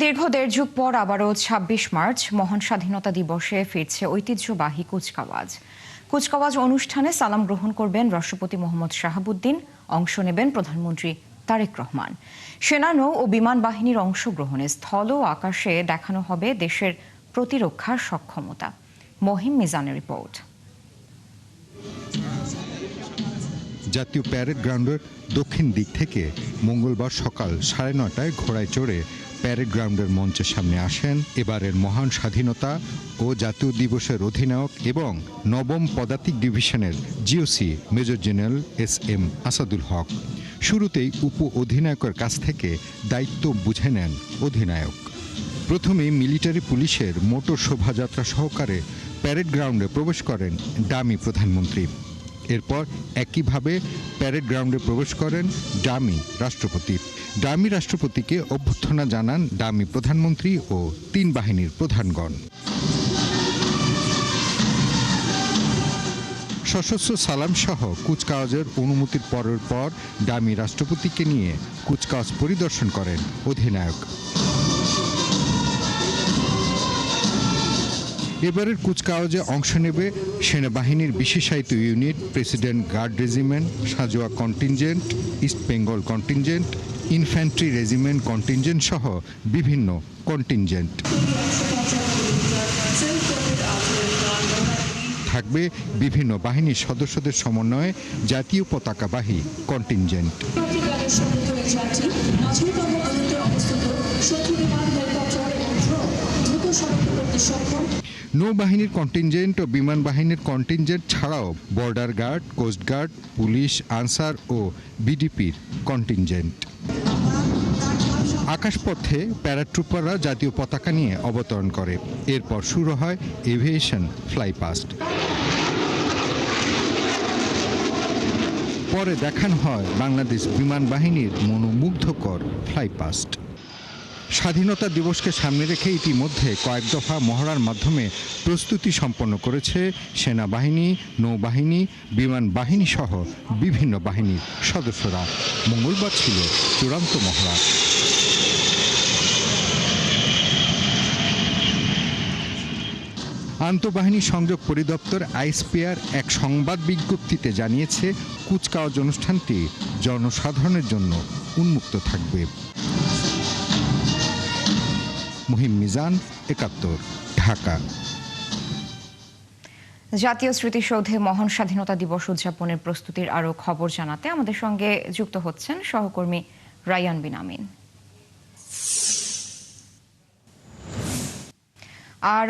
দীর্ঘ দেড় যুগ পর আবারও ২৬ মার্চ মহান স্বাধীনতা দিবসে ফিরছে ঐতিহ্যবাহী কুচকাওয়াজ। কুচকাওয়াজ অনুষ্ঠানে সালাম গ্রহণ করবেন রাষ্ট্রপতি মোহাম্মদ শাহাবুদ্দিন, অংশ নেবেন প্রধানমন্ত্রী তারেক রহমান। সেনা, নৌ ও বিমান বাহিনীর অংশগ্রহণে স্থল ও আকাশে দেখানো হবে দেশের প্রতিরক্ষার সক্ষমতা। মহিম মিজানের রিপোর্ট। জাতীয় প্যারেড গ্রাউন্ডের দক্ষিণ দিক থেকে মঙ্গলবার সকাল ৯:৩০টায় ঘোড়ায় চড়ে প্যারেড গ্রাউন্ডের মঞ্চের সামনে আসেন এবারের মহান স্বাধীনতা ও জাতীয় দিবসের অধিনায়ক এবং নবম পদাতিক ডিভিশনের GOC major general SM Asadul Haque. শুরুতেই উপ অধিনায়কের কাছ থেকে দায়িত্ব বুঝে নেন অধিনায়ক। প্রথমে মিলিটারি পুলিশের মোটর শোভাযাত্রা সহকারে প্যারেড গ্রাউন্ডে প্রবেশ করেন ডামি প্রধানমন্ত্রী। এরপর একইভাবে প্যারেড গ্রাউন্ডে প্রবেশ করেন ডামি রাষ্ট্রপতি। ডামি রাষ্ট্রপতিকে অভ্যর্থনা জানান ডামি প্রধানমন্ত্রী ও ৩ বাহিনীর প্রধানগণ। সশস্ত্র সালাম সহ কুচকাওয়াজের অনুমতির পর ডামি রাষ্ট্রপতিকে নিয়ে কুচকাওয়াজ পরিদর্শন করেন অধিনায়ক। এবারের কুচকাওয়াজে অংশ নেবে সেনাবাহিনীর বিশেষায়িত ইউনিট, প্রেসিডেন্ট গার্ড রেজিমেন্ট, সাজোয়া contingent, East Bengal contingent, infantry regiment contingent সহ বিভিন্ন কন্টিনজেন্ট। থাকবে বিভিন্ন বাহিনীর সদস্যদের সমন্বয়ে জাতীয় পতাকাবাহী কন্টিনজেন্ট। নৌবাহিনীর কন্টিনজেন্ট ও বিমান বাহিনীর কন্টিনজেন্ট ছাড়াও border guard, coast guard, police, Ansar ও বিডিপির কন্টিনজেন্ট। আকাশপথে প্যারাট্রুপাররা জাতীয় পতাকা নিয়ে অবতরণ করে। এরপর শুরু হয় এভিয়েশন ফ্লাইপাস্ট। পরে দেখানো হয় বাংলাদেশ বিমান বাহিনীর মনোমুগ্ধকর ফ্লাইপাস্ট। স্বাধীনতা দিবসকে সামনে রেখে ইতিমধ্যে কয়েক দফা মহড়ার মাধ্যমে প্রস্তুতি সম্পন্ন করেছে সেনাবাহিনী, নৌবাহিনী, বিমান বাহিনী সহ বিভিন্ন বাহিনীর সদস্যরা। মঙ্গলবার ছিল চূড়ান্ত মহড়া। আন্তঃবাহিনী সংযোগ পরিদপ্তর আইএসপিআর এক সংবাদ বিজ্ঞপ্তিতে জানিয়েছে, কুচকাওয়াজ অনুষ্ঠানটি জনসাধারণের জন্য উন্মুক্ত থাকবে। মহিম মিজান, ৭১, ঢাকা। জাতীয় স্মৃতিসৌধে মহান স্বাধীনতা দিবস উদযাপনের প্রস্তুতির আরও খবর জানাতে আমাদের সঙ্গে যুক্ত হচ্ছেন সহকর্মী রায়ান বিন আমিন।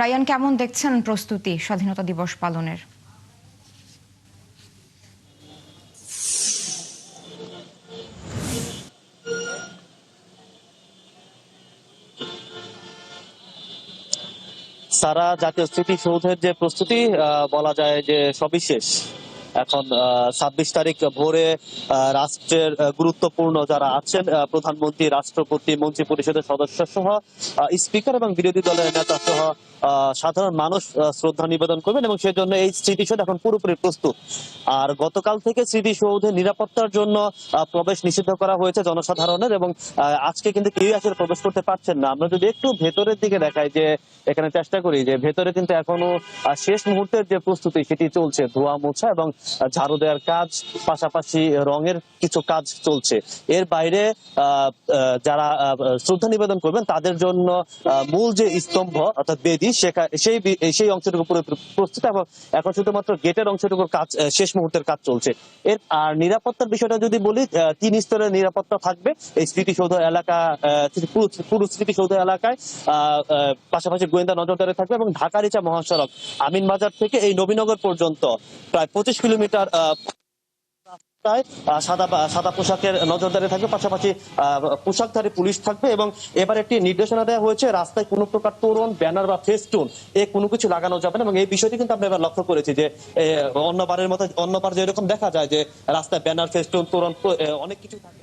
রায়ান, কেমন দেখছেন প্রস্তুতি স্বাধীনতা দিবস পালনের? সারা জাতীয় স্মৃতিসৌধের যে প্রস্তুতি বলা যায় যে সবিশেষ। এখন ২৬ তারিখ ভোরে রাষ্ট্রের গুরুত্বপূর্ণ যারা আছেন, প্রধানমন্ত্রী, রাষ্ট্রপতি, মন্ত্রী পরিষদের সদস্য সহ স্পিকার এবং বিরোধী দলের নেতা সহ সাধারণ মানুষ শ্রদ্ধা নিবেদন করবেন এবং সেজন্য এই স্মৃতিসৌধ এখন পুরোপুরি প্রস্তুত। আর গতকাল থেকে স্মৃতিসৌধে নিরাপত্তার জন্য প্রবেশ নিষিদ্ধ করা হয়েছে জনসাধারণের, এবং আজকে কিন্তু কেউই আসলে প্রবেশ করতে পারছেন না। আমরা যদি একটু ভেতরের দিকে দেখাই, যে এখানে চেষ্টা করি, যে ভেতরে কিন্তু এখনো শেষ মুহূর্তের যে প্রস্তুতি সেটি চলছে। ধোয়া মোছা এবং ঝাড়ু দেওয়ার কাজ, পাশাপাশি রঙের কিছু কাজ চলছে। এর বাইরে যারা শ্রদ্ধা নিবেদন করবেন তাদের জন্য মূল যে স্তম্ভ অর্থাৎ বেদি, সেই অংশটুকু পুরো প্রস্তুত এবং এখন শুধুমাত্র গেটের অংশটুকুর কাজ, শেষ মুহূর্তের কাজ চলছে। এর আর নিরাপত্তার বিষয়টা যদি বলি, 3 স্তরের নিরাপত্তা থাকবে এই স্মৃতিসৌধ এলাকা, পুরো স্মৃতিসৌধ এলাকায়। পাশাপাশি গোয়েন্দা নজরদারি থাকবে এবং ঢাকা-রিচা মহাসড়ক আমিন বাজার থেকে এই নবীনগর পর্যন্ত প্রায় 25 কিলোমিটার সাদা পোশাকের নজরদারি থাকবে, পাশাপাশি পোশাকধারী পুলিশ থাকবে। এবং এবার একটি নির্দেশনা দেওয়া হয়েছে, রাস্তায় কোনো প্রকার তোরণ, ব্যানার বা ফেস্টুন কোনো কিছু লাগানো যাবে না। এবং এই বিষয়টি কিন্তু আমরা এবার লক্ষ্য করেছি যে অন্যবার যেরকম দেখা যায় যে রাস্তায় ব্যানার, ফেস্টুন, তোরণ অনেক কিছু থাকে।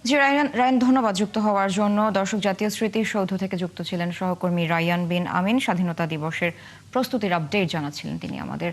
জি রায়ান, ধন্যবাদ যুক্ত হওয়ার জন্য। দর্শক, জাতীয় স্মৃতিসৌধ থেকে যুক্ত ছিলেন সহকর্মী রায়ান বিন আমিন। স্বাধীনতা দিবসের প্রস্তুতির আপডেট জানাচ্ছিলেন তিনি আমাদের।